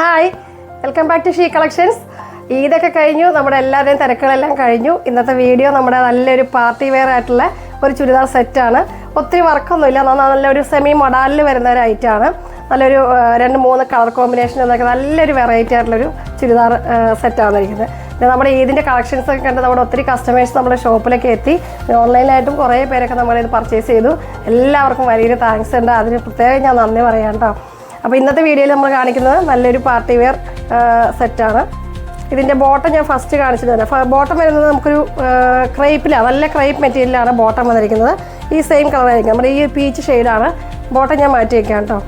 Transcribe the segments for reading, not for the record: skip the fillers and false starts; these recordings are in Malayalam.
Hi, welcome back to She Collections. ഈദൊക്കെ കഴിഞ്ഞു, നമ്മുടെ എല്ലാവരുടെയും തിരക്കുകളെല്ലാം കഴിഞ്ഞു. ഇന്നത്തെ വീഡിയോ നമ്മുടെ നല്ലൊരു പാർട്ടി വെയർ ആയിട്ടുള്ള ഒരു ചുരിദാർ സെറ്റാണ്. ഒത്തിരി വർക്കൊന്നുമില്ല, നല്ലൊരു സെമി മൊഡാലിൽ വരുന്ന ഒരു ഐറ്റമാണ്. നല്ലൊരു 2-3 കളർ കോമ്പിനേഷൻ എന്നൊക്കെ നല്ലൊരു വെറൈറ്റി ആയിട്ടുള്ളൊരു ചുരിദാർ സെറ്റാണ് ഇരിക്കുന്നത്. നമ്മുടെ ഈദിൻ്റെ കളക്ഷൻസ് ഒക്കെ കണ്ട് നമ്മുടെ ഒത്തിരി കസ്റ്റമേഴ്സ് നമ്മുടെ ഷോപ്പിലേക്ക് എത്തി. ഓൺലൈനായിട്ടും കുറേ പേരൊക്കെ നമ്മളിത് പർച്ചേസ് ചെയ്തു. എല്ലാവർക്കും വലിയൊരു താങ്ക്സ് ഉണ്ട്. അതിന് പ്രത്യേകം ഞാൻ നന്ദി പറയാം കേട്ടോ. അപ്പോൾ ഇന്നത്തെ വീഡിയോയിൽ നമ്മൾ കാണിക്കുന്നത് നല്ലൊരു പാർട്ടി വെയർ സെറ്റാണ്. ഇതിൻ്റെ ബോട്ടം ഞാൻ ഫസ്റ്റ് കാണിച്ചിട്ട് തന്നെ. ബോട്ടം വരുന്നത് നമുക്കൊരു ക്രേപ്പിലാണ്, നല്ല ക്രേപ്പ് മെറ്റീരിയലാണ് ബോട്ടം വന്നിരിക്കുന്നത്. ഈ സെയിം കളറായിരിക്കും, നമ്മുടെ ഈ പീച്ച് ഷെയ്ഡാണ്. ബോട്ടം ഞാൻ മാറ്റി വയ്ക്കാം കേട്ടോ.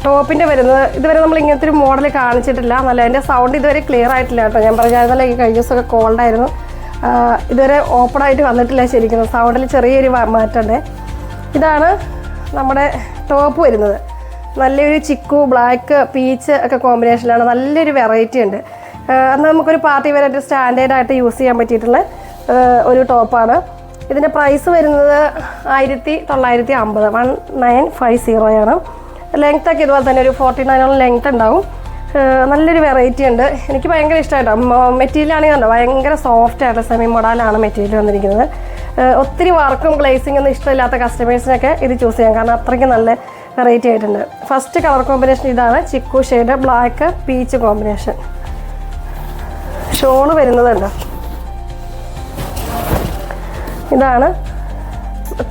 ടോപ്പിൻ്റെ വരുന്നത് ഇതുവരെ നമ്മൾ ഇങ്ങനത്തെ ഒരു മോഡൽ കാണിച്ചിട്ടില്ല. നല്ല എൻ്റെ സൗണ്ട് ഇതുവരെ ക്ലിയർ ആയിട്ടില്ല കേട്ടോ. ഞാൻ പറഞ്ഞാൽ ഈ കഴിഞ്ഞ ദിവസമൊക്കെ കോൾഡായിരുന്നു, ഇതുവരെ ഓപ്പണായിട്ട് വന്നിട്ടില്ല. ശരിക്കും സൗണ്ടിൽ ചെറിയൊരു മാറ്റമുണ്ട്. ഇതാണ് നമ്മുടെ ടോപ്പ് വരുന്നത്. നല്ലൊരു ചിക്കു, ബ്ലാക്ക്, പീച്ച് ഒക്കെ കോമ്പിനേഷനിലാണ്. നല്ലൊരു വെറൈറ്റി ഉണ്ട്. അന്ന് നമുക്കൊരു പാർട്ടി വെയറായിട്ട് സ്റ്റാൻഡേർഡായിട്ട് യൂസ് ചെയ്യാൻ പറ്റിയിട്ടുള്ള ഒരു ടോപ്പാണ്. ഇതിൻ്റെ പ്രൈസ് വരുന്നത് 1950, 1950 ആണ്. ലെങ്ത്തൊക്കെ ഇതുപോലെ തന്നെ ഒരു 49 ലെങ്ത്ത് ഉണ്ടാവും. നല്ലൊരു വെറൈറ്റി ഉണ്ട്. എനിക്ക് ഭയങ്കര ഇഷ്ടമായിട്ടോ. മെറ്റീരിയലാണെങ്കിൽ കണ്ടോ, ഭയങ്കര സോഫ്റ്റ് ആയിട്ട് സെമി മൊഡാലാണ് മെറ്റീരിയൽ വന്നിരിക്കുന്നത്. ഒത്തിരി വർക്കും ഗ്ലേസിംഗ് ഒന്നും ഇഷ്ടമില്ലാത്ത കസ്റ്റമേഴ്സിനൊക്കെ ഇത് ചൂസ് ചെയ്യാം, കാരണം അത്രയ്ക്ക് നല്ല വെറൈറ്റി ആയിട്ടുണ്ട്. ഫസ്റ്റ് കളർ കോമ്പിനേഷൻ ഇതാണ്, chikoo shade, black, peach combination. Shawl വരുന്നതുണ്ട്. ഇതാണ്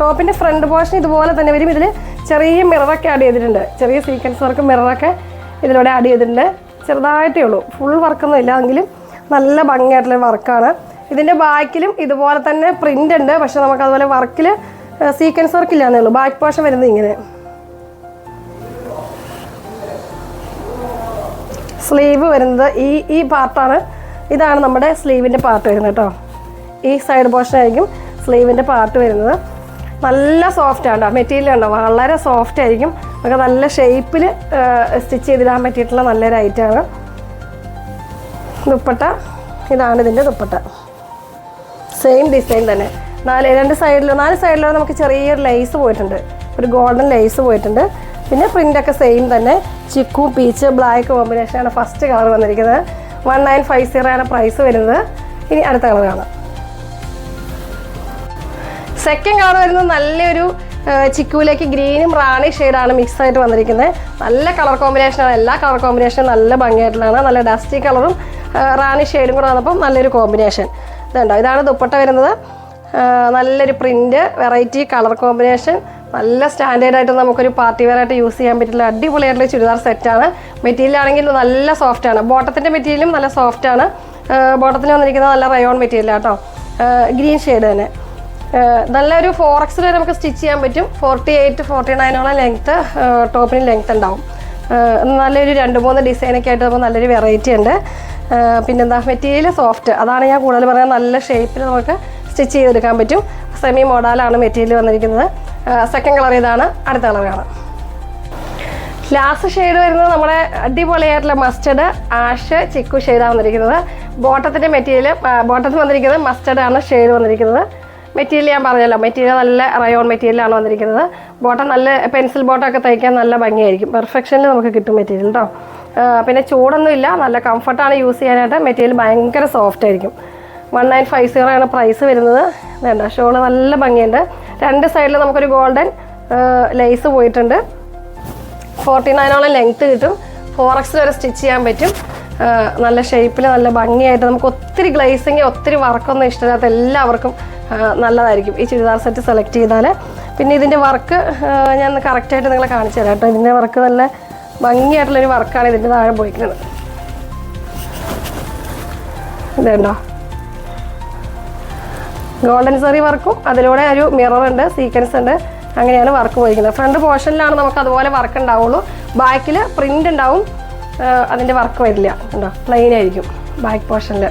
ടോപ്പിൻ്റെ ഫ്രണ്ട് പോർഷൻ. ഇതുപോലെ തന്നെ വരും. ഇതിൽ ചെറിയ മിററൊക്കെ ആഡ് ചെയ്തിട്ടുണ്ട്. ചെറിയ സീക്വൻസ് വർക്ക് മിററൊക്കെ ഇതിലൂടെ ആഡ് ചെയ്തിട്ടുണ്ട്. ചെറുതായിട്ടേ ഉള്ളൂ, ഫുൾ വർക്കൊന്നും ഇല്ല, എങ്കിലും നല്ല ഭംഗിയായിട്ടുള്ള വർക്കാണ്. ഇതിൻ്റെ ബാക്കിലും ഇതുപോലെ തന്നെ പ്രിൻ്റ് ഉണ്ട്. പക്ഷെ നമുക്ക് അതുപോലെ വർക്കിൽ സീക്വൻസ് വർക്ക് ഇല്ലാന്നേ ഉള്ളൂ. ബാക്ക് പോർഷൻ വരുന്നത് ഇങ്ങനെ. സ്ലീവ് വരുന്നത് ഈ പാർട്ടാണ്. ഇതാണ് നമ്മുടെ സ്ലീവിൻ്റെ പാർട്ട് വരുന്നത് കേട്ടോ. ഈ സൈഡ് പോർഷൻ ആയിരിക്കും സ്ലീവിൻ്റെ പാർട്ട് വരുന്നത്. നല്ല സോഫ്റ്റ് ആണ് കേട്ടോ. മെറ്റീരിയൽ ഉണ്ടോ, വളരെ സോഫ്റ്റ് ആയിരിക്കും. നമുക്ക് നല്ല ഷേപ്പിൽ സ്റ്റിച്ച് ചെയ്തിടാൻ പറ്റിയിട്ടുള്ള നല്ലൊരു ഐറ്റമാണ്. ദുപ്പട്ട ഇതാണ് ഇതിൻ്റെ ദുപ്പട്ട. സെയിം ഡിസൈൻ തന്നെ. 4 സൈഡിലും നമുക്ക് ചെറിയൊരു ലേസ് പോയിട്ടുണ്ട്, ഒരു ഗോൾഡൻ ലേസ് പോയിട്ടുണ്ട്. പിന്നെ പ്രിൻ്റൊക്കെ സെയിം തന്നെ. ചിക്കു, പീച്ച്, ബ്ലാക്ക് കോമ്പിനേഷനാണ് ഫസ്റ്റ് കളർ വന്നിരിക്കുന്നത്. 1950 ആണ് പ്രൈസ് വരുന്നത്. ഇനി അടുത്ത കളർ കാണാം. സെക്കൻഡ് കളർ വരുന്നത് നല്ലൊരു ചിക്കുവിലേക്ക് ഗ്രീനും റാണി ഷെയ്ഡാണ് മിക്സ് ആയിട്ട് വന്നിരിക്കുന്നത്. നല്ല കളർ കോമ്പിനേഷനാണ്. എല്ലാ കളർ കോമ്പിനേഷനും നല്ല ഭംഗിയായിട്ടുള്ളതാണ്. നല്ല ഡസ്റ്റി കളറും റാണി ഷെയ്ഡും കൂടെ വന്നപ്പം നല്ലൊരു കോമ്പിനേഷൻ. ഇതുണ്ടോ, ഇതാണ് ദുപ്പട്ട വരുന്നത്. നല്ലൊരു പ്രിൻ്റ്, വെറൈറ്റി കളർ കോമ്പിനേഷൻ. നല്ല സ്റ്റാൻഡേർഡായിട്ട് നമുക്കൊരു പാർട്ടി വെയറായിട്ട് യൂസ് ചെയ്യാൻ പറ്റുള്ള അടിപൊളിയായിട്ടുള്ള ചുരിദാർ സെറ്റാണ്. മെറ്റീരിയൽ ആണെങ്കിൽ നല്ല സോഫ്റ്റാണ്. ബോട്ടത്തിൻ്റെ മെറ്റീരിയലും നല്ല സോഫ്റ്റാണ്. ബോട്ടത്തിന് വന്നിരിക്കുന്നത് നല്ല റയോൺ മെറ്റീരിയലാണ് കേട്ടോ. ഗ്രീൻ ഷെയ്ഡ് തന്നെ. നല്ലൊരു 4X വരെ നമുക്ക് സ്റ്റിച്ച് ചെയ്യാൻ പറ്റും. 48-49 ലെങ്ത്ത് ടോപ്പിന് ലെങ്ത്ത് ഉണ്ടാവും. നല്ലൊരു 2-3 ഡിസൈനൊക്കെ ആയിട്ട് നമുക്ക് നല്ലൊരു വെറൈറ്റി ഉണ്ട്. പിന്നെന്താ, മെറ്റീരിയൽ സോഫ്റ്റ്, അതാണ് ഞാൻ കൂടുതൽ പറയാൻ. നല്ല ഷേപ്പിൽ നമുക്ക് സ്റ്റിച്ച് ചെയ്തെടുക്കാൻ പറ്റും. സെമി മോഡലാണ് മെറ്റീരിയൽ വന്നിരിക്കുന്നത്. സെക്കൻഡ് കളർ ഇതാണ്. അടുത്ത കളർ കാണാം. ലാസ്റ്റ് ഷെയ്ഡ് വരുന്നത് നമ്മുടെ അടിപൊളിയായിട്ടുള്ള മസ്റ്റർഡ്, ആഷ്, ചിക്കു ഷെയ്ഡാണ് വന്നിരിക്കുന്നത്. ബോട്ടത്തിൻ്റെ മെറ്റീരിയൽ, ബോട്ടത്തിൽ വന്നിരിക്കുന്നത് മസ്റ്റർഡാണ് ഷെയ്ഡ് വന്നിരിക്കുന്നത്. മെറ്റീരിയൽ ഞാൻ പറഞ്ഞല്ലോ, മെറ്റീരിയൽ നല്ല റയോൺ മെറ്റീരിയലാണ് വന്നിരിക്കുന്നത്. ബോട്ടം നല്ല പെൻസിൽ ബോട്ടമൊക്കെ തയ്ക്കാൻ നല്ല ഭംഗിയായിരിക്കും. പെർഫെക്ഷനിൽ നമുക്ക് കിട്ടും മെറ്റീരിയൽ കേട്ടോ. പിന്നെ ചൂടൊന്നുമില്ല, നല്ല കംഫർട്ടാണ് യൂസ് ചെയ്യാനായിട്ട്. മെറ്റീരിയൽ ഭയങ്കര സോഫ്റ്റ് ആയിരിക്കും. 1950 ആണ് പ്രൈസ് വരുന്നത്. വേണ്ട, ഷോള് നല്ല ഭംഗിയുണ്ട്. 2 സൈഡിൽ നമുക്കൊരു ഗോൾഡൻ ലേസ് പോയിട്ടുണ്ട്. 49 ലെങ്ത്ത് കിട്ടും. 4X വരെ സ്റ്റിച്ച് ചെയ്യാൻ പറ്റും. നല്ല ഷേപ്പിൽ നല്ല ഭംഗിയായിട്ട്. നമുക്ക് ഒത്തിരി ഗ്ലേസിങ്, ഒത്തിരി വർക്കൊന്നും ഇഷ്ടമില്ലാത്ത എല്ലാവർക്കും നല്ലതായിരിക്കും ഈ ചുരിദാർ സെറ്റ് സെലക്ട് ചെയ്താൽ. പിന്നെ ഇതിൻ്റെ വർക്ക് ഞാൻ കറക്റ്റായിട്ട് നിങ്ങളെ കാണിച്ചു തരാം കേട്ടോ. ഇതിൻ്റെ വർക്ക് നല്ല ഭംഗിയായിട്ടുള്ളൊരു വർക്കാണ് ഇതിൻ്റെ താഴെ പോയിരിക്കുന്നത്. ഇതുണ്ടോ, ഗോൾഡൻ സെറി വർക്കും അതിലൂടെ ഒരു മിറർ ഉണ്ട്, സീക്വൻസ് ഉണ്ട്. അങ്ങനെയാണ് വർക്ക് പോയിരിക്കുന്നത്. ഫ്രണ്ട് പോർഷനിലാണ് നമുക്ക് അതുപോലെ വർക്ക് ഉണ്ടാവുള്ളൂ. ബാക്കിൽ പ്രിൻ്റ് ഉണ്ടാവും, അതിൻ്റെ വർക്ക് വരില്ല. ഉണ്ടോ, പ്ലെയിൻ ആയിരിക്കും ബാക്ക് പോർഷനിൽ.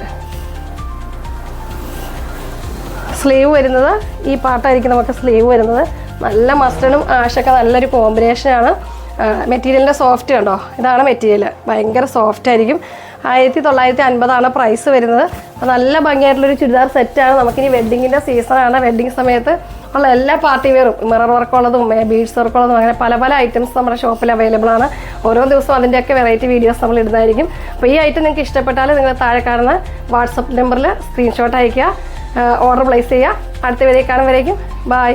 സ്ലീവ് വരുന്നത് ഈ പാട്ടായിരിക്കും നമുക്ക് സ്ലീവ് വരുന്നത്. നല്ല മസ്റ്റർഡും ആഷൊക്കെ നല്ലൊരു കോമ്പിനേഷനാണ്. മെറ്റീരിയലിൻ്റെ സോഫ്റ്റ് കണ്ടോ, ഇതാണ് മെറ്റീരിയൽ. ഭയങ്കര സോഫ്റ്റ് ആയിരിക്കും. 1950 പ്രൈസ് വരുന്നത്. നല്ല ഭംഗിയായിട്ടുള്ളൊരു ചുരിദാർ സെറ്റാണ്. നമുക്കിനി വെഡ്ഡിങ്ങിൻ്റെ സീസണാണ്. വെഡ്ഡിങ് സമയത്ത് ഉള്ള എല്ലാ പാർട്ടി വെയറും മിറർ വർക്കുള്ളതും ബീഡ്സ് വർക്കുള്ളതും അങ്ങനെ പല പല ഐറ്റംസ് നമ്മുടെ ഷോപ്പിൽ അവൈലബിൾ ആണ്. ഓരോ ദിവസവും അതിൻ്റെയൊക്കെ വെറൈറ്റി വീഡിയോസ് നമ്മൾ ഇടുന്നതായിരിക്കും. അപ്പോൾ ഈ ഐറ്റം നിങ്ങൾക്ക് ഇഷ്ടപ്പെട്ടാൽ നിങ്ങൾ താഴെ കാണുന്ന വാട്സപ്പ് നമ്പറിൽ സ്ക്രീൻഷോട്ട് അയയ്ക്കുക, ഓർഡർ പ്ലേസ് ചെയ്യുക. അടുത്ത വീഡിയോ കാണുമ്പോഴേക്കും ബൈ.